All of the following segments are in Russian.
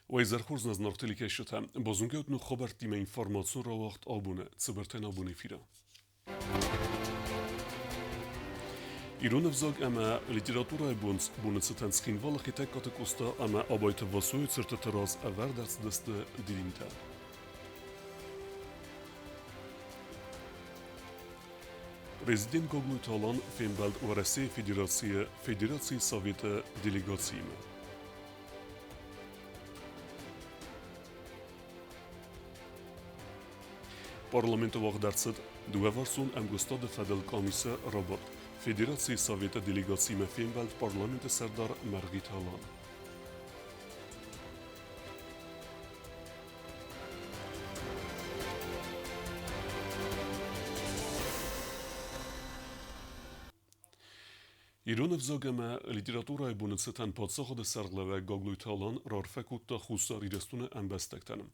ویزرخورز نزنارتلی که شده بازونگوت نو خبر تیم اینفورماسیون را وقت آبونه صبرتن آبونه فیرا ایران افزاگ اما لیتراتورای بونستن سخینوال خیتک کاتکوستا اما آبایت واسوی سرت تراز اول درس دست دیدینتا Президент Гоглу Талан Фембалд в России Федерации Совета делегациями. Парламенту вағдарсыд дугаварсун амгустад Федел Комисса Робот Федерации Совета делегациями Фембалд парламенты Сардар Маргит Талан. ایران افزاگمه لیتراتورای بونستن پادساخد سرغلوه گاگلوی تالان رارفکوت تا خوصار ایرستون انبستکتنم.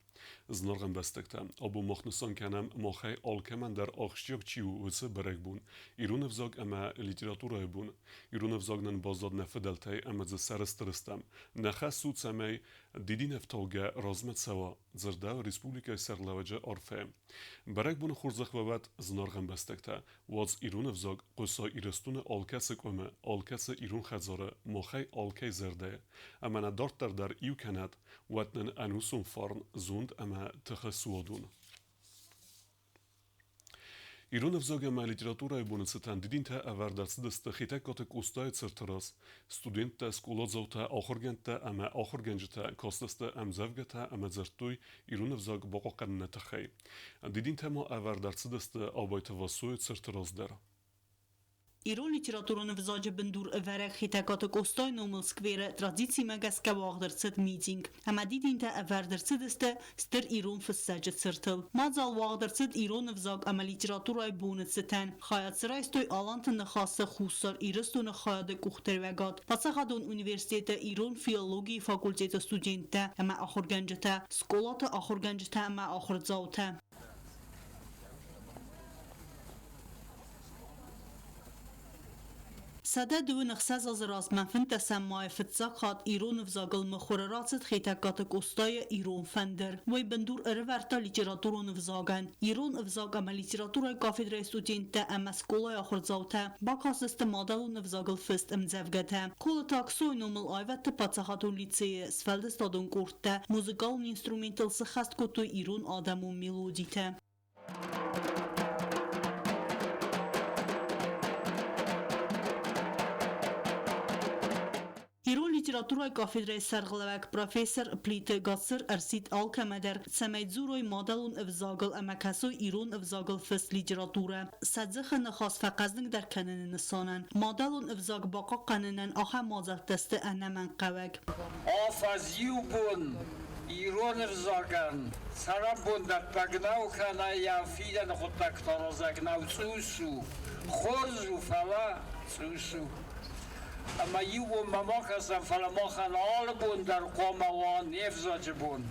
زنار انبستکتن. ابو مخنسان کنم ماخی آلکمن در آخشیاک چیو وسه برگ بون. ایران افزاگ اما لیتراتورای بون. ایران افزاگنن بازداد نفدلتای اما ز سرسترستم. نخه سود سمی دیدی نفتاگه رازمت سوا. زرده و ریسپوبلیکای سرغلوه جه آرفه. برگ بون خورزخ ووت زنار انبستکته. واز ایران افزاگ قصای ایرستون آلکسک امه. آلکس ایران خزاره ماخی آلکی زرده اما ندارت در ایو کند وطنن انوسون فارن زوند اما تخصوادون ایران افزاگ اما لیتراتورای بونستن دیدین تا اوار درس دست خیتک کاتک استای سرتراس ستودنت تا اسکولات زوتا آخرگنت تا اما آخرگنج تا کاستست امزوگ تا اما زرتوی ایران افزاگ باقا قن نتخی دیدین تا ما اوار درس دست آبایت واسوی سرتراس در ایران لیتراتورون وزاج بندور ورق خیتکات کوستای نومل سکویر ترادیسی مگس که واقدرست میتینگ اما دیدین تا اوردرست است ستر ایران فساجت سرتل مازال واقدرست ایران وزاگ اما لیتراتورای بونستن خواهد سرایستوی آلانت نخواست خوصار ایرستون خواهد کوختر وگاد پسخدون اونیورسیت ایران فیولوژی فاکولتیت استودنت اما آخرگنجتا سکولات آخرگنجتا اما آخرزاوتا ساده دو نخساز از راست منفن تسمای فتزاق خاد ایران وزاگل مخوررات خیتکات کوستای ایران فندر وی بندور ارورتا لیتراتورون وزاگن ایران وزاگ اما لیتراتورای کافیدر استودنت اما سکولای آخرزاوتا با کاسست مادلون وزاگل فست امزفگته کل تاکسوی نومل آیوت پاتساخاتون لیتسه سفلدستادون کورته موزیکال اینسترومنتل سخست کتوی ایران آدمون میلودیته لیتراتورای کافیدرای سرغلوک پروفیسور پلیت گاسر ارسید آلکمدر سمید زوروی مادلون افزاگل اما کسوی ایران افزاگل فست لیتراتوره سدزخ نخواست فقزنگ در کنن نسانن مادلون افزاگ باقا قننن آخه مازد دست انمن قوک آفازیو بون ایران افزاگن سرم بون در پگناو کنه یا فیدن خود تکتارازگناو سوسو خوزو فلا سوسو اما یو ماما هستم فلا ما خان آل بون در قوم وان نیفزاج بون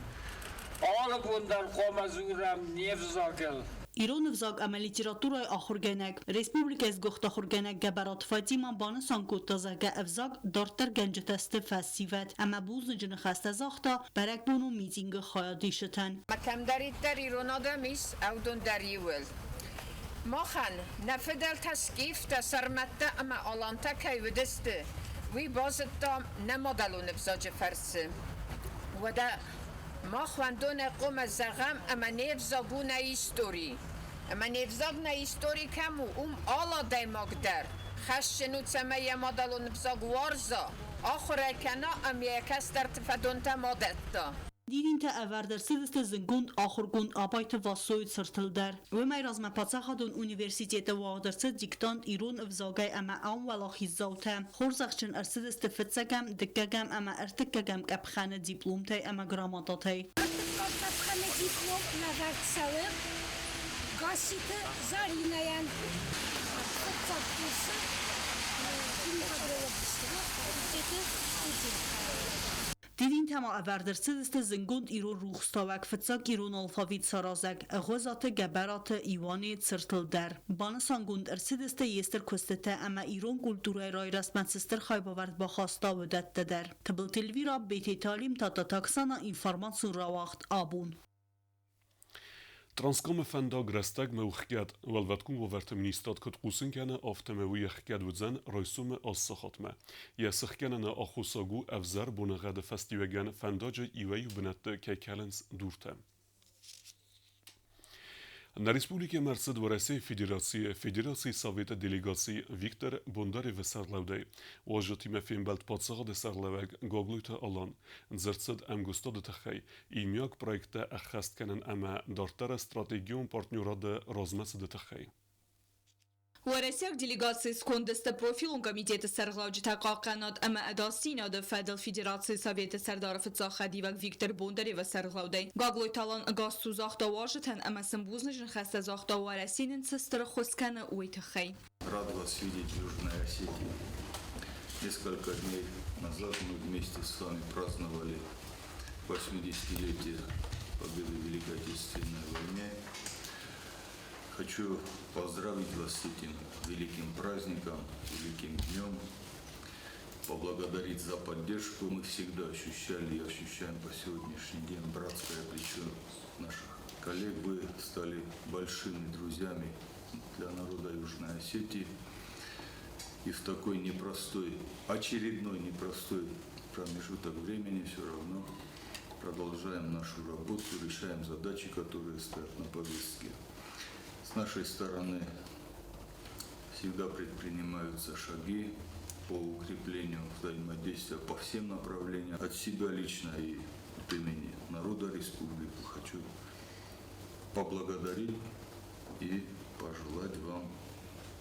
آل بون در قوم زورم نیفزاگل ایران افزاگ اما لیتراتورای آخرگنگ ریسپوبلیک از گخت آخرگنگ گبرات فاطیما بانسان کود تازه افزاگ دارتر گنج تست فسیوت اما بوز جن خسته زاختا برک بونو میتینگ خواهدی شتن مکم دارید در ایران آدمیس او دون در یول ما خان نفدل تسکیف تسرمت اما آلانتا که ودسته وی بازد دام نمادلون افزاج فرسه و دا ما خواندون قوم زغم اما نیفزابون ایستوری اما نیفزاب ایستوری کمو آلا دیماگ در خشنو تسمه مادلون افزاگ وارزا آخره کنا اما یکست در تفدون تا مادت دا دیدین تا اوردر سیدست زنگوند آخرگوند آبایت واسوید سرتل در و می رازم پاتساخدون اونیورسیتیت واقدرست دیکتاند ایرون افزاگای اما آن ولاخی زوتا خورزخشن ارسیدست فتسگم دکگم اما ارتکگم کبخانه دیپلوم تای اما گراماتاتای کبخانه دیپلوم نورد سویم گاسیت زاریناین فتساق kursu film kadroya düştü. Dedi, Դիդին թեմա ավերդրցիդստը զնգունդ իրոն ռուխստավակ ֆծակ իրոն ալֆավիտ սարազակ աղոզատը գաբարատը իվանի ծրտլ դեր բանսանգունդ ըրցիդստը եստր քստը ամա իրոն կուլտուրայ ռայրասմացստր խայբավարդ բախաստավը դատը դեր թբլտիլվիրա բեթի տալիմ տատատաքսանա ինֆորմացիոն ռավախտ աբուն Transkome fenda gresteg me uchkjed, velvetkun voverte ministat kut qusinkene afteme u jechkjed vudzen rojsume as sahatme. Je sichkenene achusagu evzer bunegede festiwegen fendaje iweju benette kekelens durte. Na Respublike Merced Vorese Federacji Savete Delegacji Viktor Bondari Veserlevdej, ožatime filmbelt patsagad serleveg gaglujta alan, zertsed emgustad techej, imjak projekte echestkenen eme dartere strategion partnerade razmesed techej. ورسيك делегации скондست профилون комитета سرغلاوج تقاقنات اما اداسينا د فدل فدراسي سوفيت سردار فتساخدي و ويكتور بوندري و سرغلاودي گاگلوي تالان گاز سوزاختا واجتن اما سمبوزنجن خسته زاختا ورسينن سستر خسكن ويتخي Рад вас видеть в Южной Осетии. Несколько дней назад мы вместе с вами праздновали 80-летие победы в Великой Отечественной войне. Хочу поздравить вас с этим великим праздником, великим днем, поблагодарить за поддержку. Мы всегда ощущали и ощущаем по сегодняшний день братское плечо наших коллег. Вы стали большими друзьями для народа Южной Осетии. И в такой непростой, очередной непростой промежуток времени все равно продолжаем нашу работу, решаем задачи, которые стоят на повестке. С нашей стороны всегда предпринимаются шаги по укреплению взаимодействия по всем направлениям. От себя лично и от имени народа республики хочу поблагодарить и пожелать вам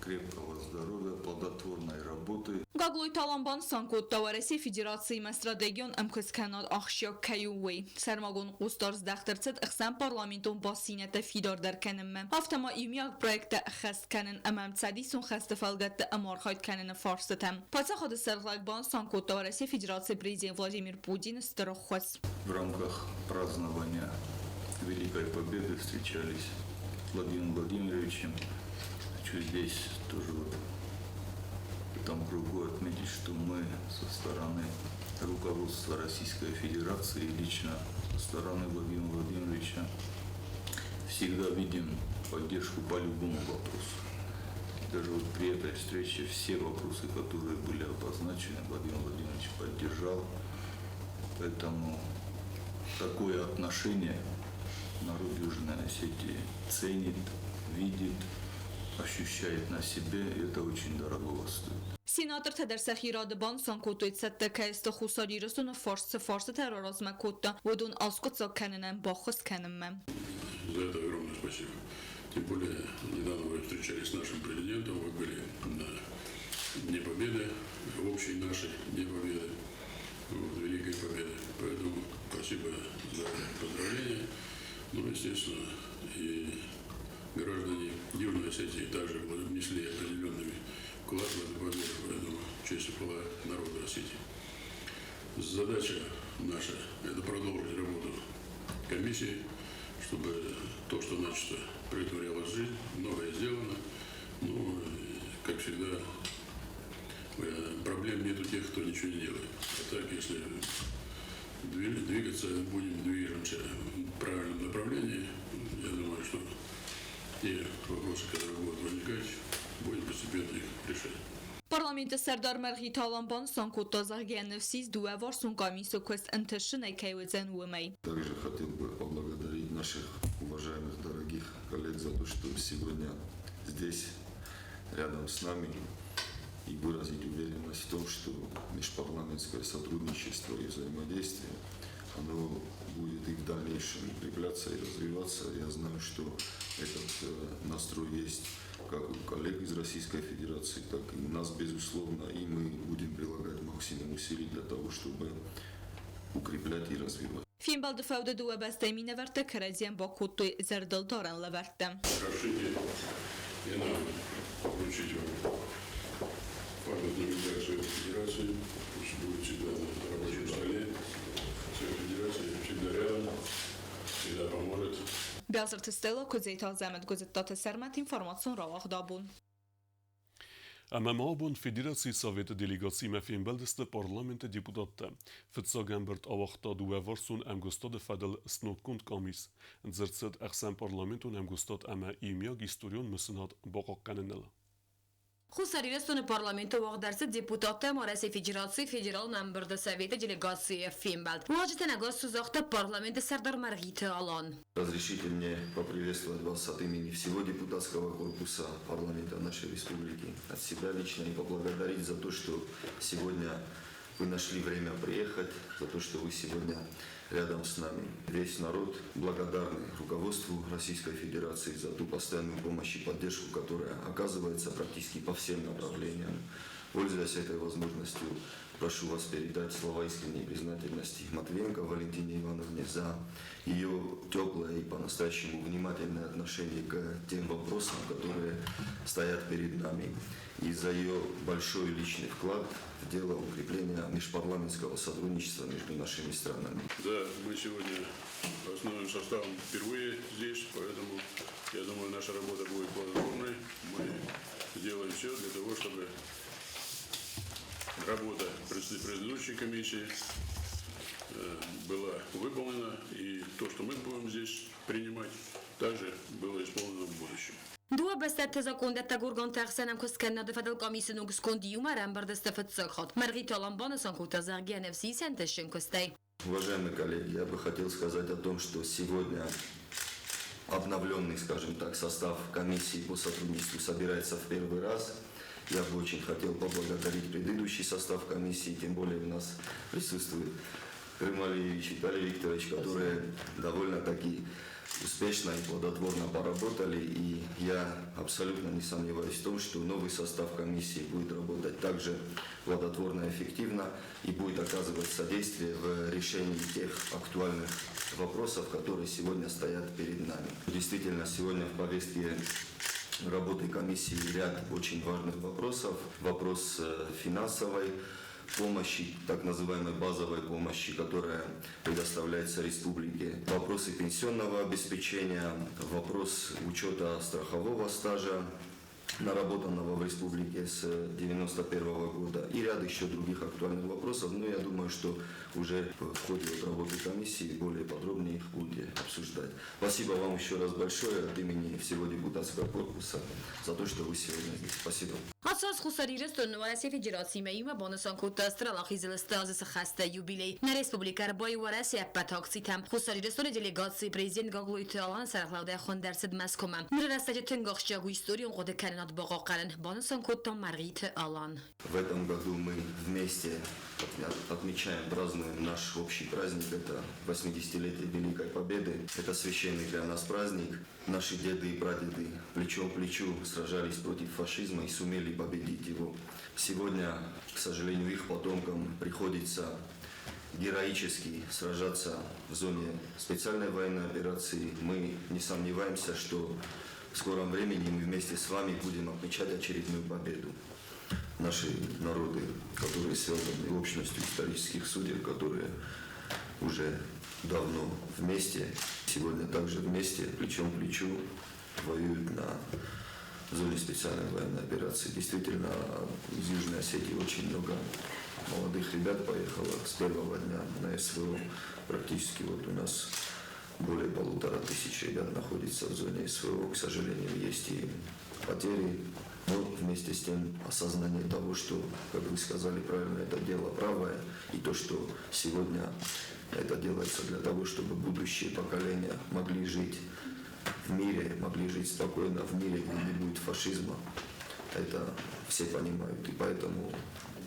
крепкого здоровья, плодотворной работы. گاگلوی تالانبان سانکوت داورسی فدراسي مستراتيجيون امكس كاناد اخشيا كيووي سرماگون قوستارز دخترتد اخسان پارلمانتون باسينه فيدار در کنم هفتما ایمیاک پروژه اخست کنن امام تصدیسون خست فلگت امار خواهد کنن فارستم پاتsa خود سرغلاگبان سانکوت داورسی فدراسي президент Владимир Путин старохвас. В рамках празднования Великой Победы встречались с Владимиром Владимировичем. Хочу здесь тоже в этом кругу отметить, что мы со стороны руководства Российской Федерации, лично со стороны Владимира Владимировича, всегда видим поддержку по любому вопросу. Даже вот при этой встрече все вопросы, которые были обозначены, Владимир Владимирович поддержал. Поэтому такое отношение народ Южной Осетии ценит, видит, ощущает на себе, и это очень дорого стоит. Сенатор Тедерсах Ирадбан Санкутует Саттакаиста Хусари Росуна Форс терроризма Кутта Водун Аскутса Каненем Бахус Канемем. За это огромное спасибо. Тем более, недавно вы встречались с нашим президентом, вы были на Дне Победы, общей нашей Дне Победы, Великой Победы. Поэтому спасибо за поздравления. Ну, естественно, и граждане Южной Осетии также внесли определенными вклад в эту победу, поэтому честь и хвала народу Осетии. Задача наша – это продолжить работу комиссии, чтобы то, что начато, претворялось в жизнь, многое сделано. Но, как всегда, проблем нет у тех, кто ничего не делает. А так, если двигаться, будем движемся в правильном направлении, я думаю, что те вопросы, которые будут возникать, будем постепенно их решать. Парламент Сардар Марги Таланбан Санкута Загеневсис Дуэвар Сунгамису Квест Энтешина Кейведзен Уэмэй. Также хотел бы поблагодарить наших уважаемых дорогих коллег за то, что сегодня здесь, рядом с нами, и выразить уверенность в том, что межпарламентское сотрудничество и взаимодействие оно будет и в дальнейшем укрепляться и развиваться. Я знаю, что этот настрой есть как у коллег из Российской Федерации, так и у нас, безусловно, и мы будем прилагать максимум усилий для того, чтобы укреплять и развивать. Финбал дефауде дуэ бастайми неверте керезиен бакутуй зердалдарен леверте. Разрешите и нам поручить вам памятную делегацию Федерации, пусть будет всегда на рабочем столе. Belzer Testela Kuzeta Zemet Guzetata Sermet informațion ravah dabun. MMA-bun Federații Sovet delegații mefin beldeste parlamente deputate. Fitsagenbert avachta du evarsun em gustad fedel snotkund kamis. Zertzed exen parlamentun em gustad eme imiag historion müssen hat baqaqanenel. Хусарирестон парламента вагдерсе депутаты Мораси Федерации федерал номер до Совета делегации Финбалт. Можете на гос сузахта парламента Сардар Маргита Алан. Разрешите мне поприветствовать вас от имени всего депутатского корпуса парламента нашей республики. От себя лично и поблагодарить за то, что сегодня вы нашли время приехать, за то, что вы сегодня рядом с нами. Весь народ благодарный руководству Российской Федерации за ту постоянную помощь и поддержку, которая оказывается практически по всем направлениям. Пользуясь этой возможностью, прошу вас передать слова искренней признательности Матвиенко Валентине Ивановне за ее теплое и по-настоящему внимательное отношение к тем вопросам, которые стоят перед нами, и за ее большой личный вклад в дело укрепления межпарламентского сотрудничества между нашими странами. Да, мы сегодня основным составом впервые здесь, поэтому я думаю, наша работа будет плодотворной. Мы сделаем все для того, чтобы работа предыдущей комиссии была выполнена, и то, что мы будем здесь принимать, также было исполнено в будущем. Dua bestet zakon dat gurgon taxsanam kuskenna de fedel komisjon og skondi umaram bardeste fetsakhat. Margita Lamбана санкута заргене всі сентешин костей. Уважаемые коллеги, я бы хотел сказать о том, что сегодня обновленный, скажем так, состав комиссии по сотрудничеству собирается в первый раз. Я бы очень хотел поблагодарить предыдущий состав комиссии, тем более у нас присутствует Крым Алиевич, Виталий Викторович, которые довольно-таки успешно и плодотворно поработали, и я абсолютно не сомневаюсь в том, что новый состав комиссии будет работать также плодотворно и эффективно и будет оказывать содействие в решении тех актуальных вопросов, которые сегодня стоят перед нами. Действительно, сегодня в повестке работы комиссии ряд очень важных вопросов. Вопрос финансовой помощи, так называемой базовой помощи, которая предоставляется республике. Вопросы пенсионного обеспечения, вопрос учета страхового стажа, наработанного в республике с 1991 года, и ряд еще других актуальных вопросов. Но я думаю, что уже в ходе работы комиссии более подробнее их будете обсуждать. Спасибо вам еще раз большое от имени всего депутатского корпуса за то, что вы сегодня здесь. Спасибо. Asas Хусарирестон Мораси Федерации Меима Бонасан Кута Стралахи Зелестазис Хаста юбилей. На республика Рбой Вараси Апатакси там Хусарирестон делегации президент Гаглуй Алан Сарахлауде Хондерсед Маскома. Мирастаде Тенгахчагу историю Годе Канат Багакарен Бонасан Кута Маргита Алан. В этом году мы вместе отмечаем, празднуем наш общий праздник. Это 80-летие Великой Победы. Это священный для нас праздник. Наши деды и прадеды плечом к плечу сражались против фашизма и сумели победить его. Сегодня, к сожалению, их потомкам приходится героически сражаться в зоне специальной военной операции. Мы не сомневаемся, что в скором времени мы вместе с вами будем отмечать очередную победу. Наши народы, которые связаны общностью исторических судеб, которые уже давно вместе, сегодня также вместе, плечом к плечу воюют на зоне специальной военной операции. Действительно, из Южной Осетии очень много молодых ребят поехало с первого дня на СВО. Практически вот у нас более 1500 ребят находится в зоне СВО. К сожалению, есть и потери, но вместе с тем осознание того, что, как вы сказали правильно, это дело правое, и то, что сегодня это делается для того, чтобы будущие поколения могли жить в мире, могли жить спокойно в мире, где не будет фашизма. Это все понимают, и поэтому,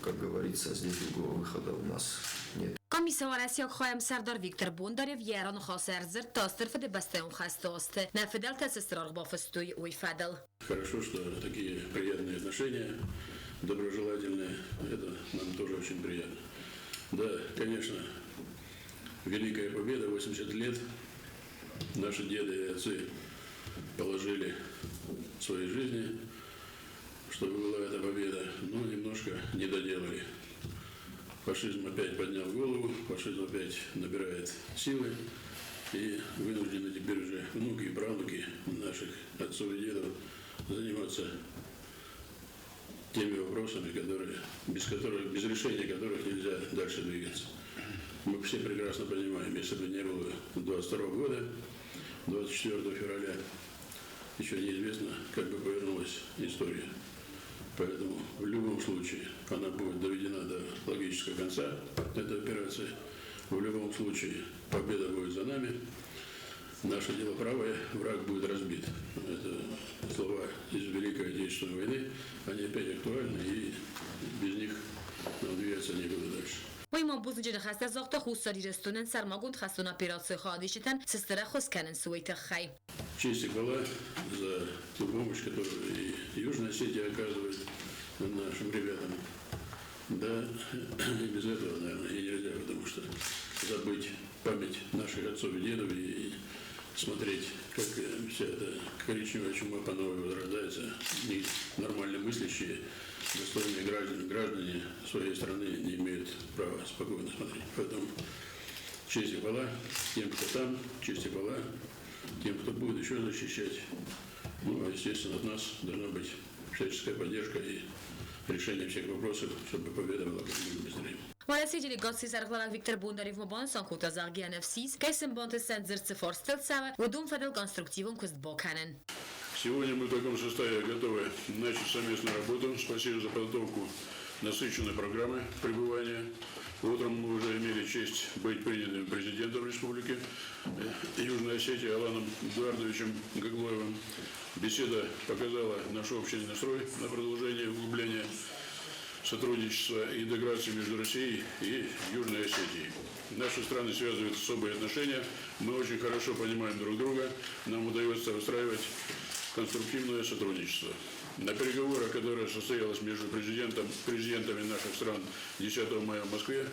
как говорится, здесь другого выхода у нас нет. Комиссар России Хаим Сардар Виктор Бондарев Ярон Хасерзер Тастер Феде Бастеон Хастосте на Федел Тесестрар Бафастуй Уйфадел. Хорошо, что такие приятные отношения, доброжелательные, это нам тоже очень приятно. Да, конечно, Великая Победа, 80 лет, наши деды и отцы положили свои жизни, чтобы была эта победа, но немножко не доделали. Фашизм опять поднял голову, фашизм опять набирает силы. И вынуждены теперь уже внуки и правнуки наших отцов и дедов заниматься теми вопросами, без решения которых нельзя дальше двигаться. Мы все прекрасно понимаем, если бы не было 22 года, 24 февраля, еще неизвестно, как бы повернулась история. Поэтому в любом случае она будет доведена до логического конца, эта операция. В любом случае победа будет за нами. Наше дело правое, враг будет разбит. Это слова из Великой Отечественной войны, они опять актуальны, и без них нам двигаться некуда дальше. Oyma buzunca xasta zaxta xusari restoran sarmagund xastona операции ходишитан сестера хосканен суйта хай. Честь и хвала за ту помощь, которую и Южная Осетия оказывает нашим ребятам. Да, и без этого, наверное, и нельзя, потому что забыть память наших отцов и дедов и смотреть, как вся эта коричневая чума по новой возрождается, нормально мыслящие, достойные граждане своей страны не имеют права спокойно смотреть. Поэтому честь и хвала тем, кто там, честь и хвала тем, кто будет еще защищать. Ну, а естественно, от нас должна быть всяческая поддержка и решение всех вопросов, чтобы победа была как можно быстрее. Валяси делегации Сарглавак Виктор Бондарев Мобан Санкута Заргия Невсис, Кейсен Бонте Сензерце Форстелцава, Удум Федел Конструктивом Кустбоканен. Сегодня мы в таком составе готовы начать совместную работу. Спасибо за подготовку насыщенной программы пребывания. Утром мы уже имели честь быть принятым президентом Республики Южной Осетии Аланом Эдуардовичем Гаглоевым. Беседа показала наш общий настрой на продолжение углубления сотрудничества и интеграции между Россией и Южной Осетией. Наши страны связывают особые отношения, мы очень хорошо понимаем друг друга, нам удается выстраивать конструктивное сотрудничество. На переговорах, которые состоялось между президентами наших стран 10 мая в Москве,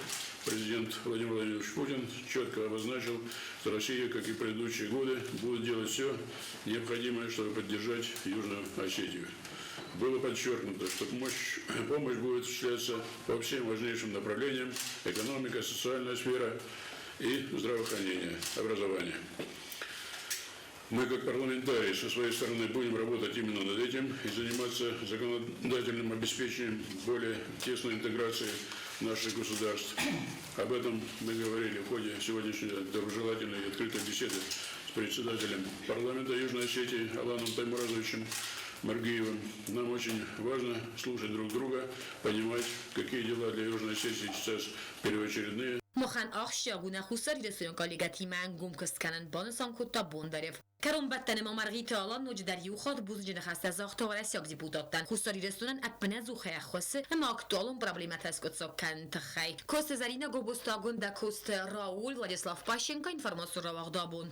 президент Владимир Владимирович Путин четко обозначил, что Россия, как и в предыдущие годы, будет делать все необходимое, чтобы поддержать Южную Осетию. Было подчеркнуто, что помощь будет осуществляться по всем важнейшим направлениям: экономика, социальная сфера и здравоохранение, образование. Мы, как парламентарии, со своей стороны будем работать именно над этим и заниматься законодательным обеспечением более тесной интеграции наших государств. Об этом мы говорили в ходе сегодняшней доброжелательной и открытой беседы с председателем парламента Южной Осетии Аланом Таймуразовичем Маргиевым. Нам очень важно слушать друг друга, понимать, какие дела для Южной Осетии сейчас первоочередные. Мохан Ахшия гуна хусар ресурен калигати мангум кस्тканен бонсан кута Бондарев. Каром баттан ما مرغیت آلان نوج در یوخات بوز جن خسته زاخت و رسیاب دیپوتاتن خساری رسونن اپنه زوخه خاصه اما اکتوالون پرابلمات اسکت سکن تخی کوست زرینا گوبوستاگون دا کوست راول Владислав Пащенко інформацію равагдабун.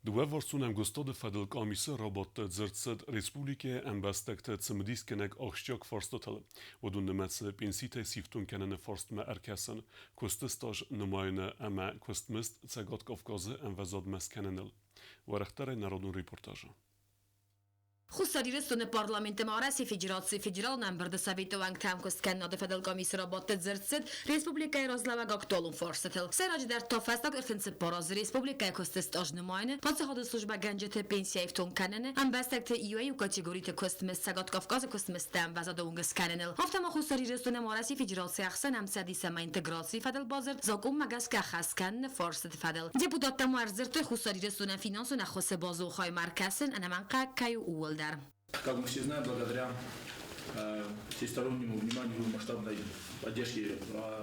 Due varsunem gostode fedel kamise rabatte zertsed Respublike embestekte cimdiskenek achstjak farstotel, vodun nemetse pinsite siftun kenene farstme erkessen, kostestaj numayne eme kostmist cegat Kavkaze envezad meskenenel. Varektere narodun reportaja. خصوصی رسونه پارلمنت مارسی فدرال نمبر سویت و انگتام کست کننده فدل کمیس را بات زرتسد ریسپوبلیکای رازلوگ اکتالون فرستل سراج در تافستاگ ارتنس پاراز ریسپوبلیکای کستست آجنماینه پس خود سوژب گنجت پنسیای فتون کننه ام بستکت ایوی و کاتگوریت کستمس سگات کافکاز کستمستم وزاد اونگس کننل هفتم خصوصی رسونه مارسی فدرال سیاحسن هم سدی سما انتگراسی فدل بازر زاکوم مگس که خسکن فرست فدل دیپوتات مرزرت خصوصی رسونه فینانس و نخست بازوخای مرکزن انمانقا کایو اول. Как мы все знаем, благодаря всестороннему вниманию и масштабной поддержке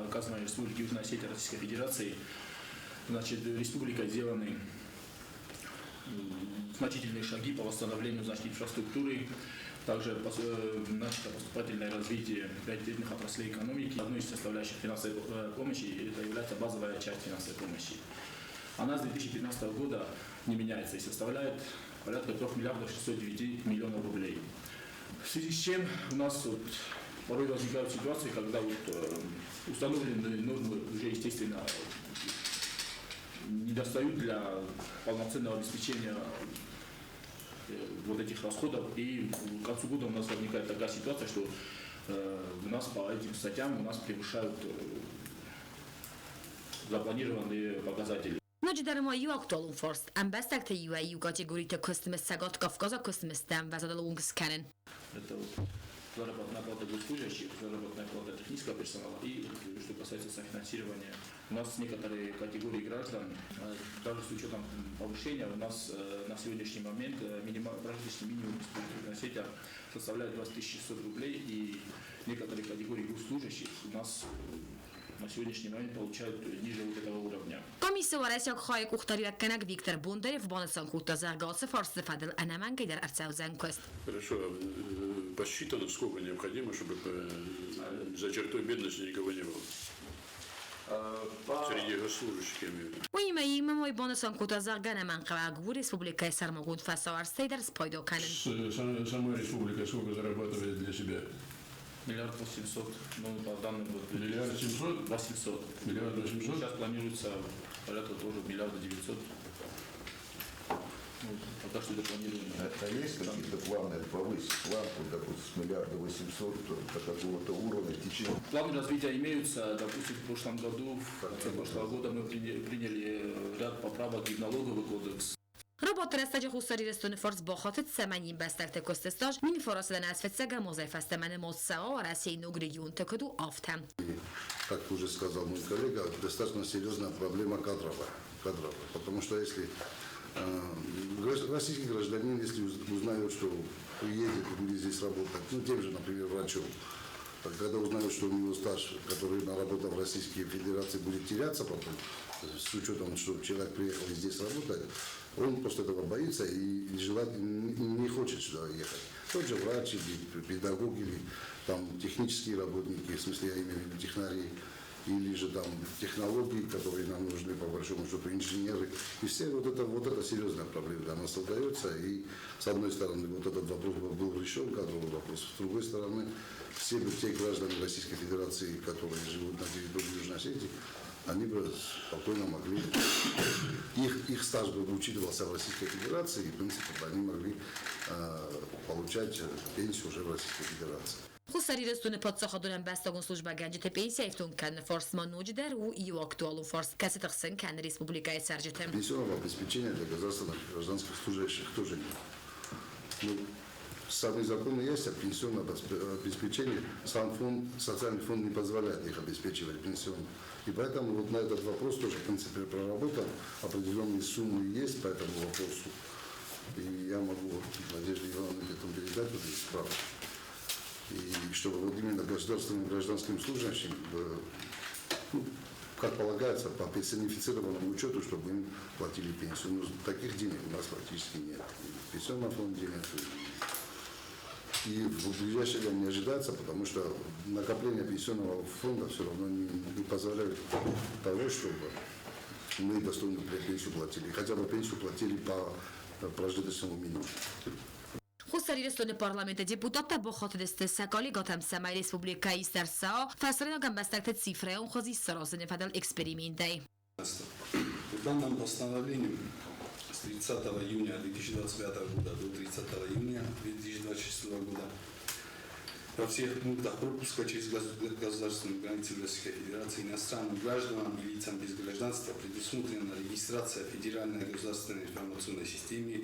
оказанной Республики Южная Осетия Российской Федерации, значит, республикой сделаны значительные шаги по восстановлению, значит, инфраструктуры, также начато поступательное развитие приоритетных отраслей экономики. Одной из составляющих финансовой помощи это является базовая часть финансовой помощи. Она с 2015 года не меняется и составляет порядка 3 миллиардов 609 миллионов рублей. В связи с чем у нас порой возникают ситуации, когда установленные нормы уже, естественно, не достают для полноценного обеспечения вот этих расходов. И к концу года у нас возникает такая ситуация, что у нас по этим статьям превышают запланированные показатели. Но در مایی aktualum forst am bestakte EU категорията костюмес сагот Кавказа костюместам вазадалунгс канен. Это вот заработная плата госслужащих, заработная плата технического персонала и что касается софинансирования. У нас некоторые категории граждан, даже с учетом повышения, у нас на сегодняшний момент прожиточный минимум на свете составляет 20 600 рублей, и некоторые категории госслужащих у нас на сегодняшний момент получают ниже вот этого уровня. Комиссия ورئيسك خايك اختاريلكنك فيكتور بوندريف بانسان كوتا زرقاس فارس فضل أنا من قدر أرساوزن كوست. Хорошо, посчитано, сколько необходимо, чтобы за чертой бедности никого не было. Среди госслужащих, я имею в виду. ويما موي بانسان كوتا زرقنا من قواعد республика سرماغون فسوار سيدر سبايدو كانن. Сама республика сколько зарабатывает для себя? Миллиард 800, ну по данным вот. Миллиард 700? 800. Миллиард 800? Сейчас планируется порядка тоже миллиарда 900. Ну, пока что это планируем. А есть какие-то планы повысить планку, допустим, с миллиарда 800 до какого-то уровня в течение? Планы развития имеются. Допустим, в прошлом году, в конце прошлого года мы приняли ряд поправок в налоговый кодекс. رباط رستاج خصوصی رستون فرز با خاطر سمنین بستکت کستستاج مین فراسدن از فتسگا موزایف من موسعا و رسی نگریون تکدو آفتم. Как уже сказал мой коллега, достаточно серьезная проблема кадровая. Потому что если российский гражданин, если узнает, что уедет и будет здесь работать, ну, тем же, например, врачом, когда узнают, что у него стаж, который наработал в Российской Федерации, будет теряться потом, с учетом, что человек приехал и здесь работает, он после этого боится и не хочет сюда ехать. Тот же врач, или педагог, или там технические работники, в смысле, я имею в виду технари, или же там технологии, которые нам нужны, по большому счету, инженеры. И все вот это серьезная проблема для нас создается. И с одной стороны, вот этот вопрос был решен, кадровый вопрос. С другой стороны, все те граждане Российской Федерации, которые живут на территории Южной Осетии, они бы спокойно могли, их стаж бы учитывался в Российской Федерации, и, в принципе, они могли получать пенсию уже в Российской Федерации. خصوصی رستون پادشاه دونم بستگان служба گنجت پنسیا افتون کن форс манудждер و ایو актуалу форс کسی تقسیم کن республика سرجتم. Пенсионного обеспечения для государственных гражданских служащих тоже нет. Ну, самый закон есть, а пенсионное обеспечение, сам фонд, социальный фонд не позволяет их обеспечивать пенсионным. И поэтому вот на этот вопрос тоже, в принципе, проработан, определенные суммы есть по этому вопросу. И я могу Надежде Ивановне потом передать вот эти справки. И чтобы вот именно государственным гражданским служащим, ну, как полагается, по персонифицированному учету, чтобы им платили пенсию. Но таких денег у нас практически нет. И в пенсионном фонде нет. И в ближайшее время не ожидается, потому что накопление пенсионного фонда все равно не позволяет того, чтобы мы достойную пенсию платили. Хотя бы пенсию платили по прожиточному минимуму. خصوصی رستون پارلمنت دیپوتات با خاطر استسکالی گاتم سمای республика Истерса фасрена гамбастакт цифры он хози сразу не фадал экспериментай. Данным постановлением с 30 июня 2025 года до 30 июня 2026 года во всех пунктах пропуска через государственную границу Российской Федерации иностранным гражданам и лицам без гражданства предусмотрена регистрация в Федеральной государственной информационной системе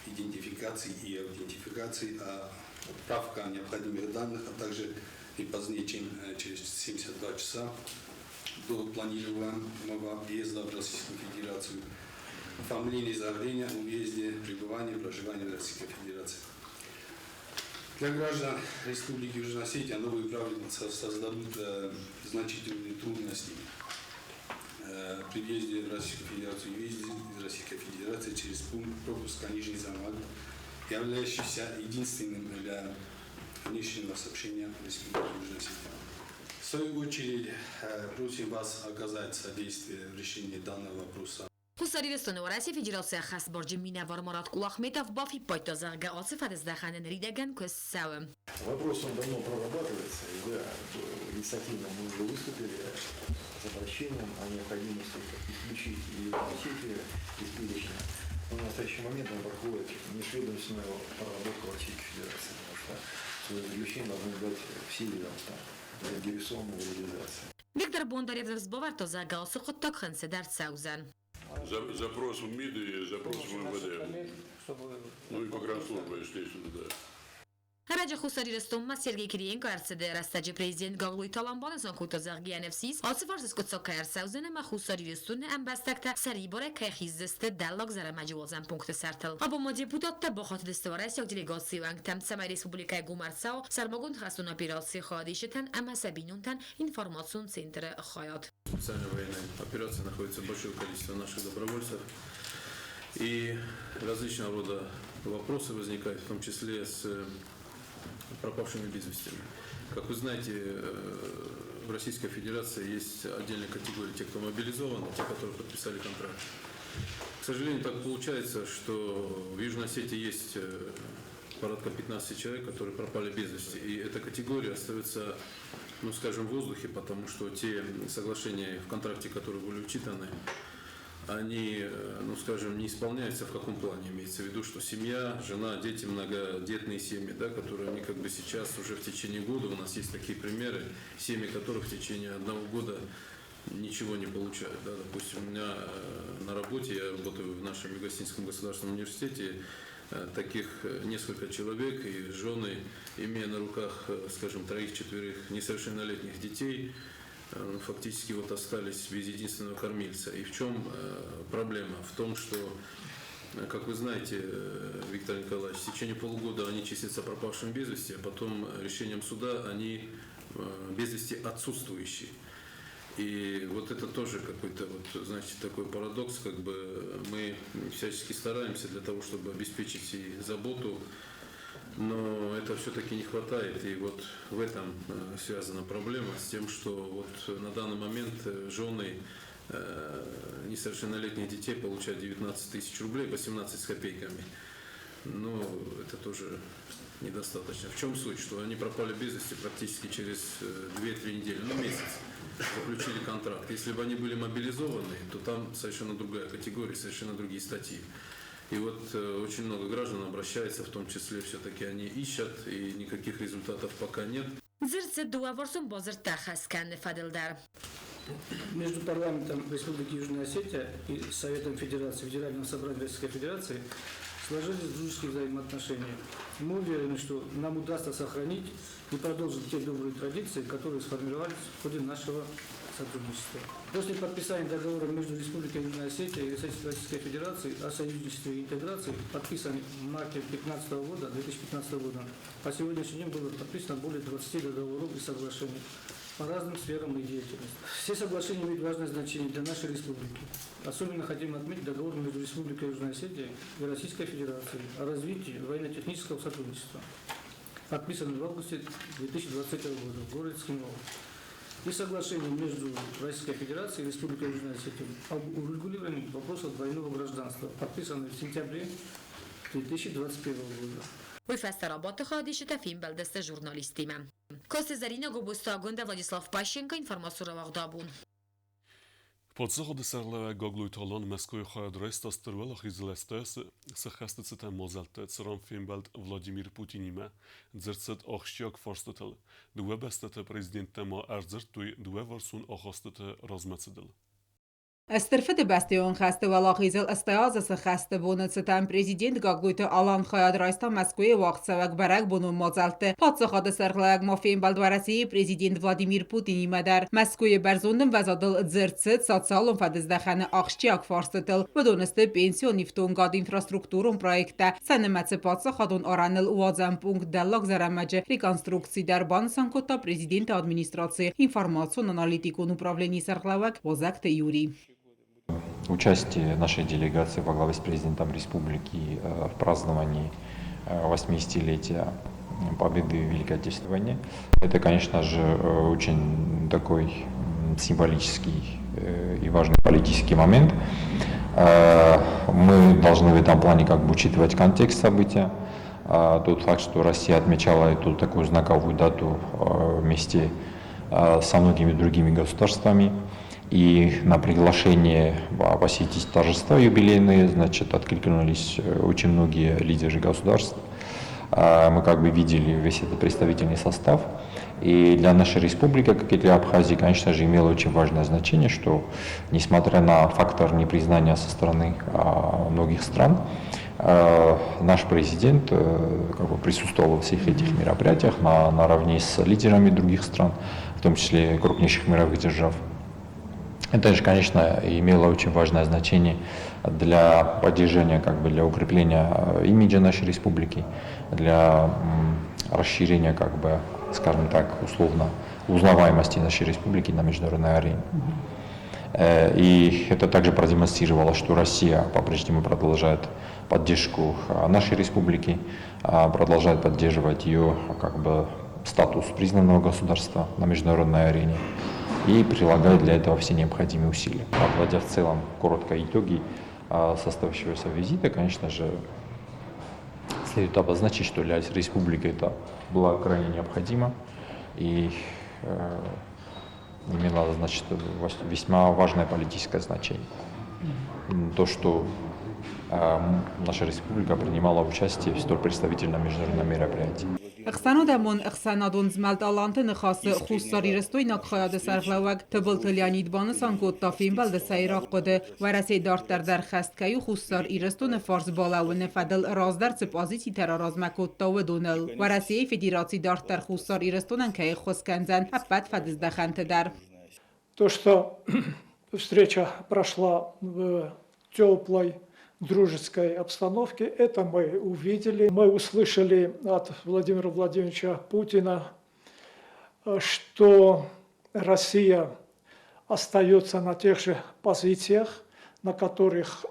идентификации и аутентификации, отправка необходимых данных, а также не позднее, чем через 72 часа до планируемого въезда в Российскую Федерацию, оформление заявления о въезде, пребывании, проживании в Российской Федерации. Для граждан Республики Южная Осетия новые правила создадут значительные трудности при въезде в Российскую Федерацию и въезде из Российской Федерации через пункт пропуска Нижний Замок, являющийся единственным для внешнего сообщения в Республике Южная Осетия. В свою очередь, просим вас оказать содействие в решении данного вопроса. خصوصی رستون ورسی فدراسیا خاص برج مینوار مراد کلاخمیتов بافی پایتازرگه آصف از دخانن ریدگن که سوم. Вопрос он давно прорабатывается, и да, инициативно мы уже выступили с обращением о необходимости исключить и Осетию из перечня. Но в настоящий момент он проходит межведомственную проработку Российской Федерации, потому что свое заключение должны дать все ведомства для заинтересованной реализации. Виктор Бондарев збавар то зага осохот так хансе дар саузан. Запрос в МИД и запрос в МВД. Ну и погранслужба, естественно, да. Раджа Хусари Растомма Сергей Кириенко арцеде растаджи президент Гоглуй Таланбан Занкута Заргияневсис Алсифарс Куцока Ерсаузене ма Хусари Растуне Амбастакта Сариборе Кехиздесте Даллог Зарамаджуозан пункты Сартел. Або депутатта бохот дестоварес як делегации вангтам Самай Республикай Гумарцао Сармагун Хастун операции Хадишетан Ама Сабинунтан информацион центре Хаят. Специальная военная операция находится большое количество наших добровольцев. И различного рода вопросы возникают, в том числе с пропавшими без вести. Как вы знаете, в Российской Федерации есть отдельная категория тех, кто мобилизован, те, которые подписали контракт. К сожалению, так получается, что в Южной Осетии есть порядка 15 человек, которые пропали без вести. И эта категория остается, ну, скажем, в воздухе, потому что те соглашения в контракте, которые были учитаны, они, ну, скажем, не исполняются. В каком плане? Имеется в виду, что семья, жена, дети, многодетные семьи, да, которые они как бы сейчас уже в течение года, у нас есть такие примеры, семьи, которых в течение одного года ничего не получают. Да. Допустим, у меня на работе, я работаю в нашем Юго-Осетинском государственном университете, таких несколько человек, и жены, имея на руках, скажем, 3-4 несовершеннолетних детей, фактически вот остались без единственного кормильца. И в чем проблема? В том, что, как вы знаете, Виктор Николаевич, в течение полугода они числятся пропавшими без вести, а потом решением суда они без вести отсутствующие. И вот это тоже какой-то, вот, знаете, такой парадокс, как бы мы всячески стараемся для того, чтобы обеспечить и заботу, но это все-таки не хватает, и вот в этом связана проблема с тем, что вот на данный момент жены несовершеннолетних детей получают 19 тысяч рублей, 18 с копейками. Но это тоже недостаточно. В чем суть? Что они пропали без вести практически через 2-3 недели, ну месяц, заключили контракт. Если бы они были мобилизованы, то там совершенно другая категория, совершенно другие статьи. И вот очень много граждан обращается, в том числе все-таки они ищут, и никаких результатов пока нет. Между парламентом Республики Южная Осетия и Советом Федерации, Федеральным собранием Российской Федерации сложились дружеские взаимоотношения. Мы уверены, что нам удастся сохранить и продолжить те добрые традиции, которые сформировались в ходе нашего сотрудничества. После подписания договора между Республикой Южная Осетия и Российской Федерацией о союзничестве и интеграции, подписанный в марте 2015 года, по сегодняшний день было подписано более 20 договоров и соглашений по разным сферам и деятельности. Все соглашения имеют важное значение для нашей республики. Особенно хотим отметить договор между Республикой Южная Осетия и Российской Федерацией о развитии военно-технического сотрудничества, подписанный в августе 2020 года в городе Скинол. И соглашение между Российской Федерацией и Республикой Южная Осетия об урегулировании вопросов двойного гражданства, подписанный в сентябре 2021 года. وفست رابط خادش تفیم بلدست ژورنالیستیمه. کاست زرینه گوبستا گنده ولادیسلاف پاشینکا اینفرماسیون رو واقدابون. Подсоходы сарлеве Гоглуй Талан Москвы Хайдрес Тастервела Хизлестес Сахастецета Мозалте Црам Фимбалд Владимир Путиниме Дзерцет Ахщак Форстетел Дуе Бестете Президент Тема Арзертуй Дуе Варсун Ахастете Размецедел. استرفت باستیون خسته و لاخیزل استیاز خسته بونتستان президент Гоглуйты Алан Хайдрайста Москвы вақцавак барак буну мозалте подсоходы сарлеве Мафин Балдвараси президент Владимир Путин имадар Москвы барзундым вазадыл дзерцет социалум фадыздаханы Ахщак Форстетел بدونسته пенсионный втунгад инфраструктурум проекта санемаце подсоходун ораныл уазам пункт даллаг зарамаджи реконструкции дар Бансанкота президента администрации информационно-аналитикун управлений сарлевек Возакте Юрий. Участие нашей делегации во главе с президентом республики в праздновании 80-летия победы в Великой Отечественной войне. Это, конечно же, очень такой символический и важный политический момент. Мы должны в этом плане как бы учитывать контекст события. Тот факт, что Россия отмечала эту такую знаковую дату вместе со многими другими государствами. И на приглашение посетить торжества юбилейные, значит, откликнулись очень многие лидеры государств. Мы как бы видели весь этот представительный состав. И для нашей республики, как и для Абхазии, конечно же, имело очень важное значение, что, несмотря на фактор непризнания со стороны многих стран, наш президент присутствовал во всех этих мероприятиях наравне с лидерами других стран, в том числе крупнейших мировых держав. Это же, конечно, имело очень важное значение для поддержания, для укрепления имиджа нашей республики, для расширения, скажем так, условно, узнаваемости нашей республики на международной арене. И это также продемонстрировало, что Россия по-прежнему продолжает поддержку нашей республики, продолжает поддерживать ее статус признанного государства на международной арене и прилагает для этого все необходимые усилия. Подводя в целом коротко итоги состоявшегося визита, конечно же, следует обозначить, что для республики это было крайне необходимо и имело, весьма важное политическое значение. То, что наша республика принимала участие в столь представительном международном мероприятии. Ixsanodamon ixsanadon zmeltalante nxası xusar irstoynak xayad sarxlawag tbiltlyan idbanısan kottafin balde sayraq qode varasi dartar dar xastkayu xusar irstone farz balawne fadl razdar pozisi terarazma kottaw donal varasi federacji dartar xusar irstonan kay xoskanzan appat fadizdaxante dar. То, что встреча прошла в теплой дружеской обстановке, это мы увидели. Мы услышали от Владимира Владимировича Путина, что Россия остается на тех же позициях, на которых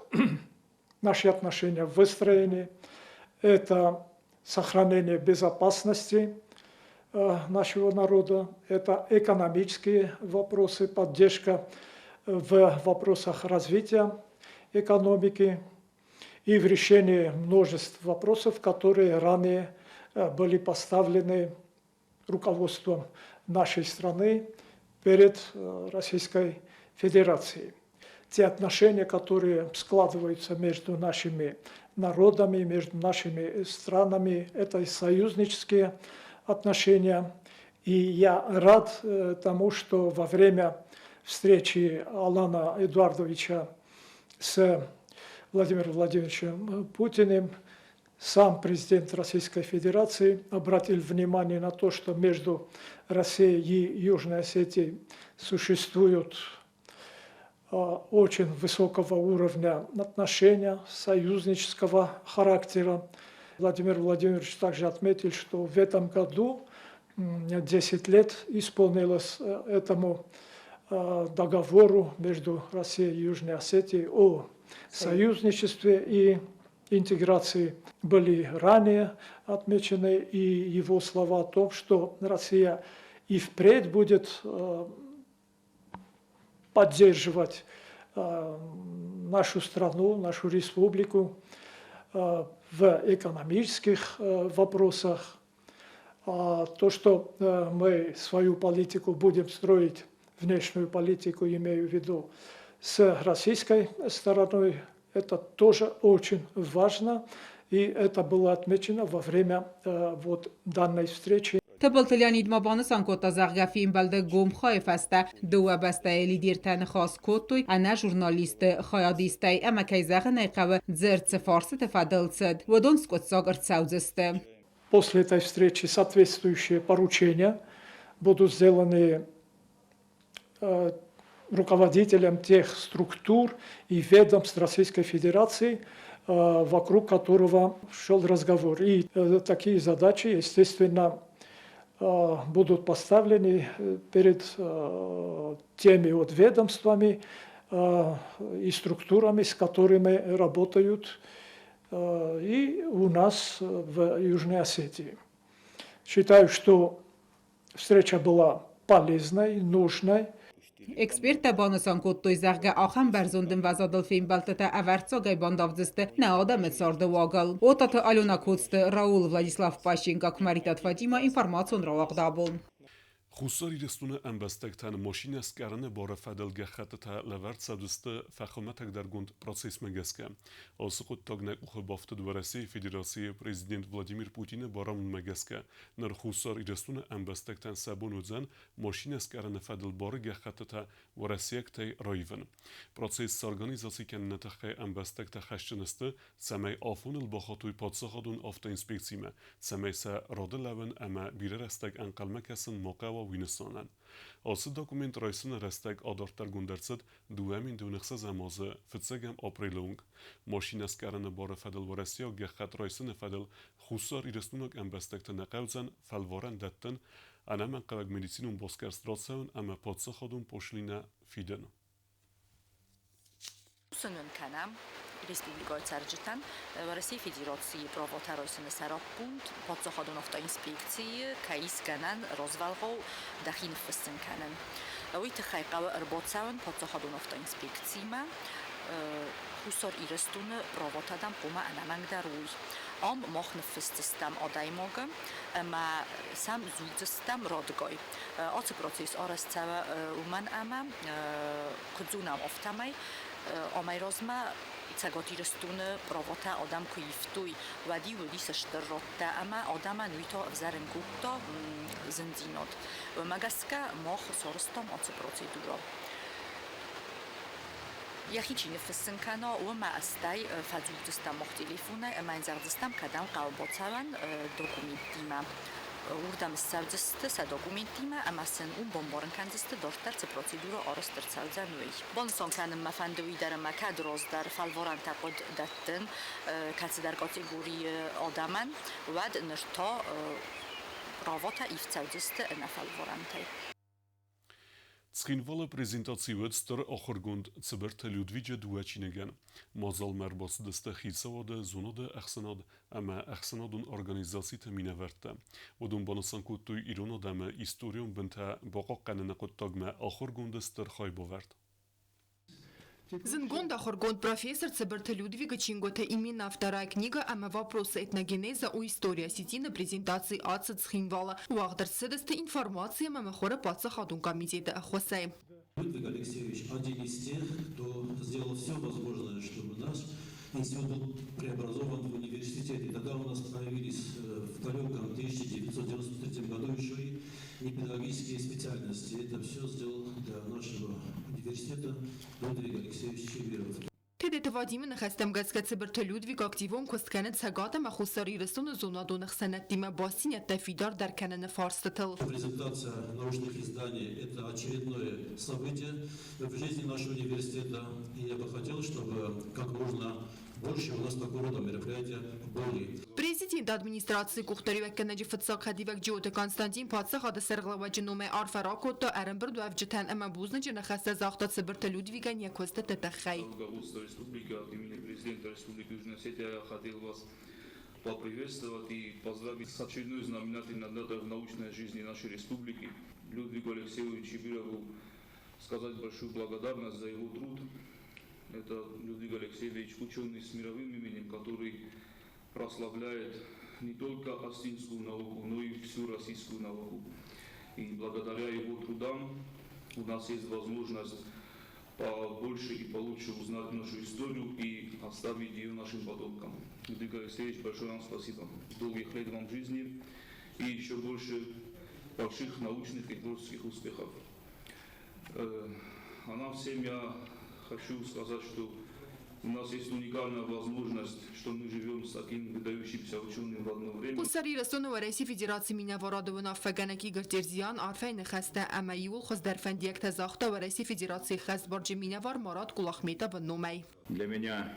наши отношения выстроены. Это сохранение безопасности нашего народа, это экономические вопросы, поддержка в вопросах развития экономики и в решении множеств вопросов, которые ранее были поставлены руководством нашей страны перед Российской Федерацией. Те отношения, которые складываются между нашими народами, между нашими странами, это и союзнические отношения. И я рад тому, что во время встречи Алана Эдуардовича с Владимиром Владимировичем Путиным сам президент Российской Федерации обратил внимание на то, что между Россией и Южной Осетией существуют очень высокого уровня отношения, союзнического характера. Владимир Владимирович также отметил, что в этом году 10 лет исполнилось этому договору между Россией и Южной Осетией о союзничестве и интеграции были ранее отмечены, и его слова о том, что Россия и впредь будет поддерживать нашу страну, нашу республику в экономических вопросах. То, что мы свою политику будем строить, внешнюю политику, имею в виду, с российской стороной, это тоже очень важно, и это было отмечено во время данной встречи. Tbiltlyan idmabanısan kotta zagafin balde gom xayfasta dua basta lider tan khas kotoy ana jurnalist khayadistay ama kayzagne qawa zert farsi tafadalsad wadonskot zagartsauzeste. После этой встречи соответствующие поручения будут сделаны руководителям тех структур и ведомств Российской Федерации, вокруг которого шел разговор. И такие задачи, естественно, будут поставлены перед теми ведомствами и структурами, с которыми работают и у нас в Южной Осетии. Считаю, что встреча была полезной, нужной. Эксперта банысан kottoi zagga axan berzondin vazadal film baltata avartsogay bandavdziste ne adamet sardı vagal. Otata Alona Kotste Raul Vladislav Pashchenko Kmaritat Fatima informatsion ravaqdabul. Խուսար իրստունը ըմբստեկտան մոշինես կարանը բորը ֆադել գախատը լավարդ սադուստը ֆախոմատակ դարգունդ պրոցես մգեսկը։ Осықұт տոգնակ ուխը բավտը դվարասի Ֆедерации президент Владимир Путины барамын мгеске. Нар хусар ирестуна амбастектан сабун удзан мошинес карана фадл бары гахатата варасиектей райвен. Процесс с организацией кеннетахе амбастекта хашчынысты самай афуныл бахатуй подсахадун автоинспекциме. Самай са роделавен ама биререстек анкалмакасын моқава винесанан. Асы документ райсына рестек адартар гундерцет дуэмин дунықса замазы фыцегам апрелунг. Мошинес карана бары фадл варасия гахат райсына фадл хусар ирестунок амбастекта нақавзан фалваран даттен анаман қаваг медицинун боскарстрацаун ама подсахадун пошлина фиден. Սնուն կանամ Республикой Царджитан в России Федерации правоохранительный сарапунт подсохадун автоинспекции каис канан розвалгов дахин фестен канан. Уйт хайқава работаун подсохадун автоинспекцима хусар ирестуны правотадам қума анамангдаруй. Ам махнфестстам адаймогам ама сам зудстам родгой. Ацы процесс арастава уман ама кудзунам автамай Ամայրոզմա ցագոտիրստունը պրովոտա ադամ քույֆտույ վադի ուլիսը շտրոտտա ամա ադամա նույթո վզարենգուտո զնդինոտ մագասկա մոխ սորստոմ ացը պրոցեդուրո Яхичине фессенкано ума астай фазултста мох телефона манзардстам кадам qalbocavan документима Urdam savdziste sa dokumentima amasen bomborankanziste dortarce proceduro orostarcalzanui. Bonson kanem mafandui dar makadros dar falvoran taqod datten katsdar kategori odaman vad nërto pravota i vcavdziste na falvorantay. Цхинвала презентацијует стар охоргунд цбрт Людвиджа Дуачинеген. Мазал мербос дсте хицаваде зонаде ахсенад, ама ахсенадун организациите миневерте. Водун банасан куттуй ирона даме историум бенте баqa qanene quttagme охоргунд стар хайбоверт. Зингон Дахоргонд профессор Цеберта Людвига Чингота именно вторая книга ама вопросы этногенеза у истории сети на презентации Ацет Схинвала. Уахдер седесте информация мамахора паца хадун комитета Ахвасай. Людвиг Алексеевич один из тех, кто сделал все возможное, чтобы наш институт был преобразован в университет. И тогда у нас появились в далеком 1993 году еще и непедагогические специальности. Это все сделал для нашего университета Людвиг Алексеевич Чевиров. Тедет Вадимина хастам газка Цеберта Людвиг активом костканет сагата махусари ресун зонадунах санаттима басинят тафидар дар канана фарстатал. Презентация научных изданий – это очередное событие в жизни нашего университета. И я бы хотел, чтобы как можно больше у нас такого рода мероприятия были. Президент администрации Кухтаривек Канаджи Фатсак Хадивек Джота Константин Патсах Ада Серглава Джинуме Арфаракото Аренберд Вавджитан Ама Бузнажи Нахаста Захта Циберта Людвига Някоста Тетахай. Руководство республики от имени президента Республики Южная Осетия я хотел вас поприветствовать и поздравить с очередной знаменательной датой в научной жизни нашей республики Людвигу Алексеевичу Чибирову, сказать большую благодарность за его труд. Это Людвиг Алексеевич, ученый с мировым именем, который прославляет не только астинскую науку, но и всю российскую науку. И благодаря его трудам у нас есть возможность побольше и получше узнать нашу историю и оставить ее нашим потомкам. Людвиг Алексеевич, большое вам спасибо. Долгих лет вам жизни и еще больше больших научных и творческих успехов. А нам всем я хочу сказать, что у нас есть уникальная возможность, что мы живем с таким выдающимся ученым в одно время. Хусари Ресонова России Федерации меня ворадована Фаганаки Гартирзиан Арфейн Хаста Амаюл Хоздерфендиек Тазахта в России Федерации Хазборджи Минавар Марат Кулахметова Номай. Для меня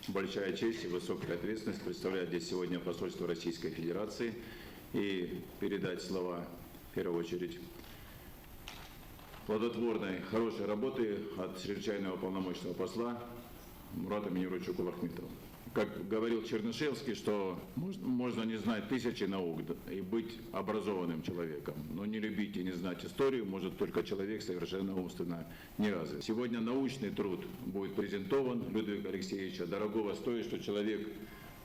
большая честь и высокая ответственность представлять здесь сегодня посольство Российской Федерации и передать слова в первую очередь плодотворной, хорошей работы от чрезвычайного полномочного посла Мурата Минировича Кулахметова. Как говорил Чернышевский, что можно не знать тысячи наук и быть образованным человеком, но не любить и не знать историю может только человек совершенно умственно неразвитый. Сегодня научный труд будет презентован Людвига Алексеевича, дорогого стоит, что человек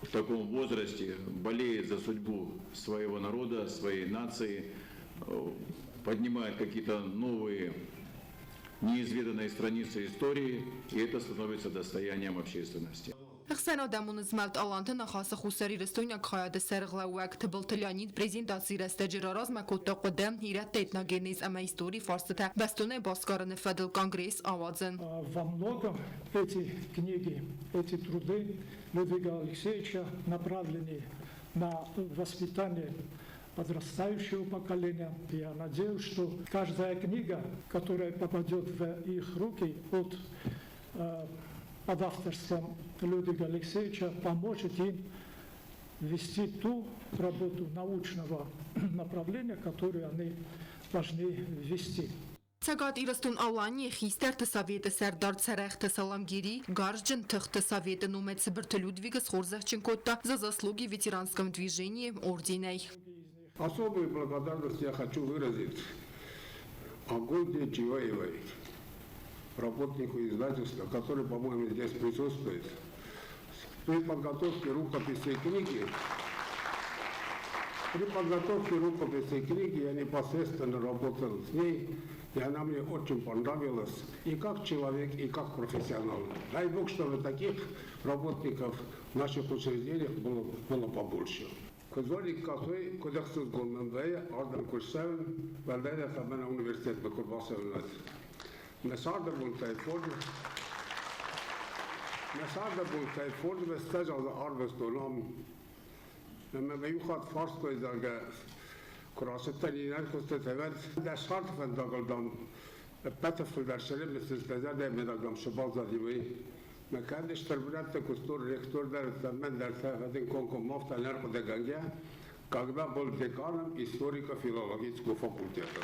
в таком возрасте болеет за судьбу своего народа, своей нации, поднимает какие-то новые, неизведанные страницы истории, и это становится достоянием общественности. Ixsan adamın zmelt alantı naxası xusari restoynak xayad serğlawak tıbıltılanid prezentasi resteciraraz makutta qudam hirat tetnageniz ama истории фарсата бастуне баскараны Федел Конгресс авадзен. Во многом эти книги, эти труды Людвига Алексеевича направлены на воспитание подрастающего поколения. Я надеюсь, что каждая книга, которая попадет в их руки под авторством Людвига Алексеевича, поможет им вести ту работу научного направления, которую они должны вести. Цагատ իրստուն ալանի խիստեր տսավետը սերդար ցերախ տսալամգերի гарджен тых тсавета номет Сыбыртылюдвига схорзахченкота за заслуги в ветеранском движении орденей. Особую благодарность я хочу выразить Агольде Чиваевой, работнику издательства, который, по-моему, здесь присутствует. При подготовке рукописи книги я непосредственно работал с ней, и она мне очень понравилась и как человек, и как профессионал. Дай Бог, чтобы таких работников в наших учреждениях было побольше. Козолик кафе, кодексус гонмандая, Ардам Курсевен, Валерия Фабена университет Бекурбасевнат. Mesarda bol kajford ve stajal arvestonam. Men bejúchat farszkojzalga kurasetanínek köztetevet, de sartfen dagaldam peteföldersele, mert ez medagdam sebazadimai. Men kendis terbilette kustor rektor der mender sefedin konkom mafta nerko de gangja, когда был деканом историко-филологического факультета.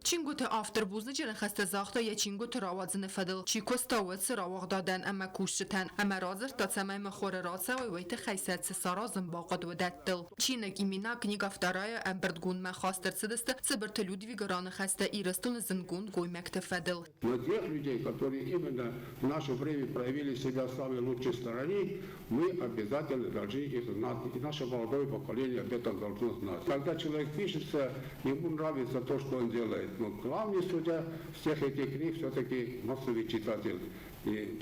Чингут автор бузнычын хастазахта я чингут равадзны фадыл. Чикостауэт сыравах дадан ама кушчытан. Ама разыр тацамай махоры рацавы вайты хайсатсы саразым бақад удаттыл. Чинак имена книга вторая амбердгун махастер цидысты Сыбырты Людвига раны хаста ирастун зынгун гоймекты фадыл. Но тех людей, которые именно в наше время проявили себя в самой лучшей стороне, мы обязательно должны их знать. И наше молодое поколение об этом должно знать. Когда человек пишется, ему нравится то, что он делает. Но главный судья всех этих книг все-таки массовый читатель. И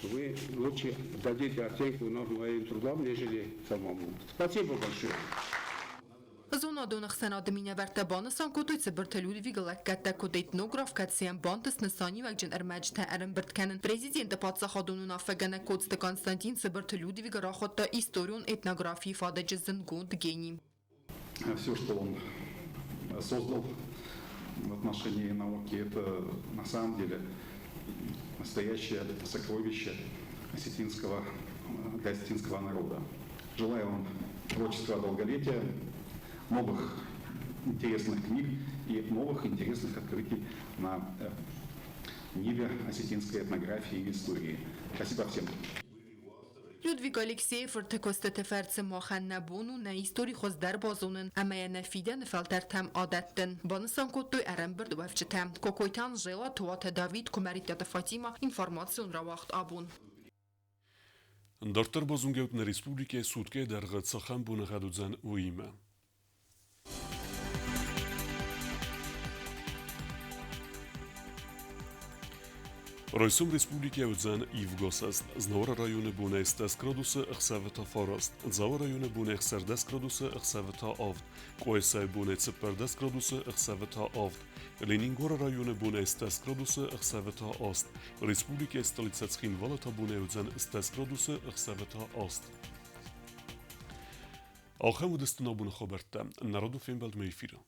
вы лучше дадите оценку моим трудам, нежели самому. Спасибо большое. Зонадон хсанад минавертабан санкотуй Сыбырты Людвига лаккатта код этнограф катсиан бантыс нысани вакжин армаджта армбертканен президент патсахадунун афагана кодста Константин Сыбырты Людвига рахотта историон этнографии фададжизен год гений. Все, что он создал в отношении науки, это на самом деле настоящее сокровище для осетинского народа. Желаю вам творческого долголетия, новых интересных книг и новых интересных открытий на ниве осетинской этнографии и истории. Спасибо всем. Людвиг Алексеев ارتکاسته تفرس ماخن نبونو نه ایستوری خوز در بازونن اما یا نفیدن فلتر تم عادتن بانسان کتوی ارم برد وفچه تم کوکویتان جیلا توات داوید کمریت فاتیما اینفارماسیون را وقت آبون Դարտեր բազունգեուտն ռեսպուբլիկե սուտկե դերղը ծխան բունեղադուձան ուիմը Ռոյսում ռեսպուբլիկեուձան իվգոսաստ, զնորը ռայունը բունե ստես կրոդուսը ըխսավետա ֆորաստ, ձավը ռայունը բունե ըխսերդես կրոդուսը ըխսավետա ավդ, կոյսայ բունե ծպերդես կրոդուսը ըխսավետա ավդ, Լենինգորը ռայունը բունե ստես կրոդուսը ըխսավետա աստ, ռեսպուբլիկե ստոլիցացխին վալատա բունեուձան ստես կրոդուսը ըխսավետա աստ. Ախեմ ու դստունաբունը խոբերտը, նարոդու ֆիմբալդ մեյֆիրը.